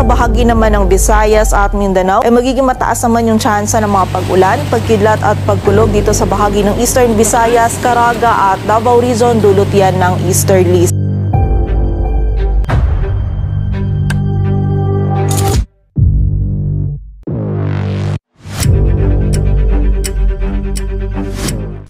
sa bahagi naman ng Visayas at Mindanao ay magiging mataas naman yung tsansa ng mga pag-ulan, pagkidlat at pagkulog dito sa bahagi ng Eastern Visayas, Caraga at Davao Region, dulot yan ng easterlies.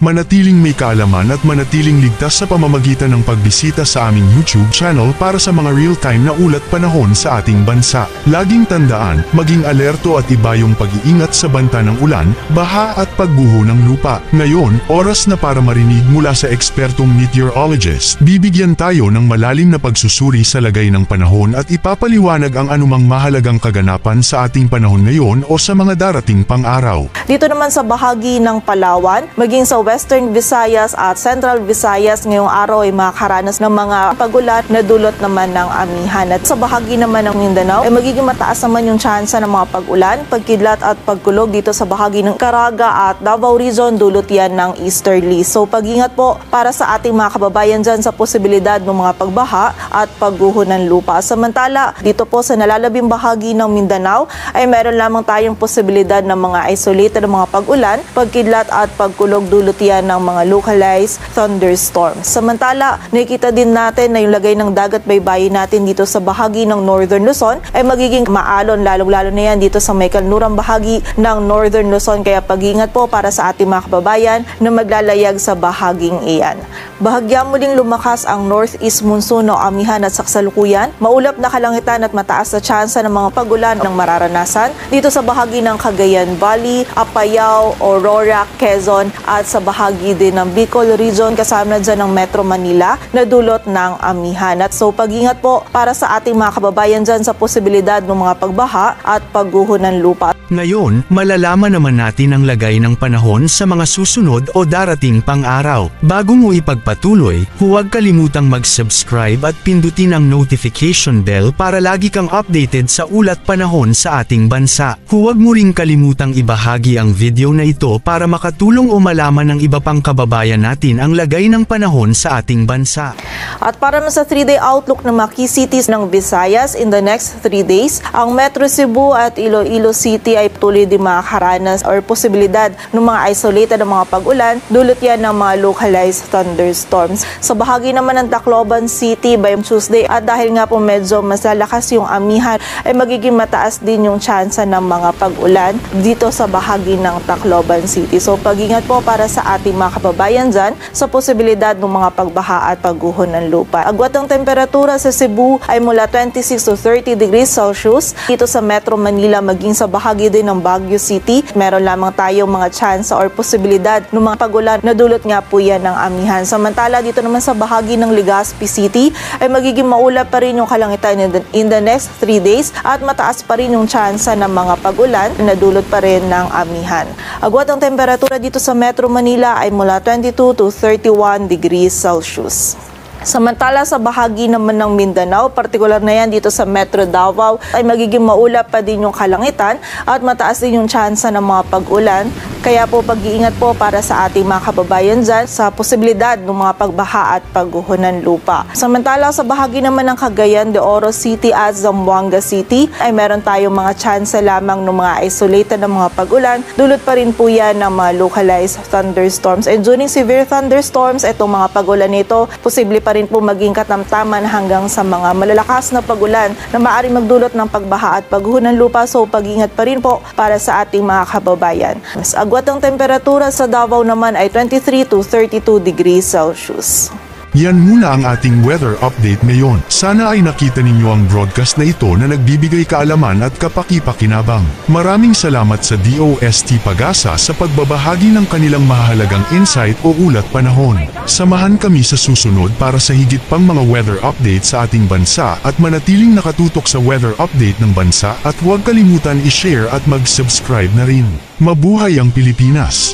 Manatiling may kaalaman at manatiling ligtas sa pamamagitan ng pagbisita sa aming YouTube channel para sa mga real-time na ulat panahon sa ating bansa. Laging tandaan, maging alerto at iba yung pag-iingat sa banta ng ulan, baha at pagguho ng lupa. Ngayon, oras na para marinig mula sa ekspertong meteorologist. Bibigyan tayo ng malalim na pagsusuri sa lagay ng panahon at ipapaliwanag ang anumang mahalagang kaganapan sa ating panahon ngayon o sa mga darating pang araw. Dito naman sa bahagi ng Palawan, maging sa Western Visayas at Central Visayas ngayong araw ay makakaranas ng mga pagulan na dulot naman ng amihan. At sa bahagi naman ng Mindanao ay magiging mataas naman yung tsansa ng mga pag-ulan, pagkidlat at pagkulog dito sa bahagi ng Caraga at Davao Region, dulot yan ng easterly. So pag-ingat po para sa ating mga kababayan dyan sa posibilidad ng mga pagbaha at pagguho ng lupa. Samantala, dito po sa nalalabing bahagi ng Mindanao ay meron lamang tayong posibilidad ng mga isolated na mga pag-ulan, pagkidlat at pagkulog, dulot yan ng mga localized thunderstorms. Samantala, nakikita din natin na yung lagay ng dagat baybayin natin dito sa bahagi ng Northern Luzon ay magiging maalon, lalong-lalo na yan dito sa may kanlurang bahagi ng Northern Luzon. Kaya pag-iingat po para sa ating mga kababayan na maglalayag sa bahaging iyan. Bahagya muling lumakas ang northeast monsoon o amihan at sa kasalukuyan, maulap na kalangitan at mataas na tsansa ng mga pagulan ng mararanasan dito sa bahagi ng Cagayan Valley, Apayao, Aurora, Quezon at sa bahagi din ng Bicol Region, kasama dyan ng Metro Manila na dulot ng amihan. At so pag-ingat po para sa ating mga kababayan dyan sa posibilidad ng mga pagbaha at pagguho ng lupa. Ngayon, malalaman naman natin ang lagay ng panahon sa mga susunod o darating pang araw. Bago mo ipagpatuloy, huwag kalimutang mag-subscribe at pindutin ang notification bell para lagi kang updated sa ulat panahon sa ating bansa. Huwag mo ring kalimutang ibahagi ang video na ito para makatulong o malaman ng iba pang kababayan natin ang lagay ng panahon sa ating bansa. At para sa 3-day outlook ng mga key cities ng Visayas in the next 3 days, ang Metro Cebu at Iloilo City ay tuloy din makakaranas or posibilidad ng mga isolated na mga pag-ulan, dulot yan ng mga localized thunderstorms. Sa bahagi naman ng Tacloban City by Tuesday, at dahil nga po medyo mas lalakas yung amihan, ay magiging mataas din yung tsansa ng mga pag-ulan dito sa bahagi ng Tacloban City. So pag-ingat po para sa ating mga kababayan dyan sa posibilidad ng mga pagbaha at pagguho ng lupa. Agwat ang temperatura sa Cebu ay mula 26 to 30 degrees Celsius. Dito sa Metro Manila maging sa bahagi din ng Baguio City, meron lamang tayong mga tsansa or posibilidad ng mga pagulan na dulot nga po yan ng amihan. Samantala dito naman sa bahagi ng Legazpi City ay magiging maulap pa rin yung kalangitan in the next 3 days at mataas pa rin yung tsansa ng mga pagulan na dulot pa rin ng amihan. Agwat ang temperatura dito sa Metro Manila ay mula 22 to 31 degrees Celsius. Samantala sa bahagi naman ng Mindanao, partikular na yan dito sa Metro Davao, ay magiging maulap pa din yung kalangitan at mataas din yung tsansa ng mga pag-ulan. Kaya po pag-iingat po para sa ating mga kababayan dyan sa posibilidad ng mga pagbaha at pagguho ng lupa. Samantala sa bahagi naman ng Cagayan de Oro City at Zamboanga City ay meron tayong mga tsansa lamang ng mga isolated na mga pag-ulan. Dulot pa rin po yan ng mga localized thunderstorms. And during severe thunderstorms, itong mga pag-ulan nito, posible pa rin po maging katamtaman hanggang sa mga malalakas na pag-ulan na maaaring magdulot ng pagbaha at pagguho ng lupa. So pag-ingat pa rin po para sa ating mga kababayan. Mas agwat ang temperatura sa Davao naman ay 23 to 32 degrees Celsius. Yan muna ang ating weather update ngayon. Sana ay nakita ninyo ang broadcast na ito na nagbibigay kaalaman at kapaki-pakinabang. Maraming salamat sa DOST Pag-asa sa pagbabahagi ng kanilang mahalagang insight o ulat panahon. Samahan kami sa susunod para sa higit pang mga weather update sa ating bansa at manatiling nakatutok sa weather update ng bansa at huwag kalimutan i-share at mag-subscribe na rin. Mabuhay ang Pilipinas!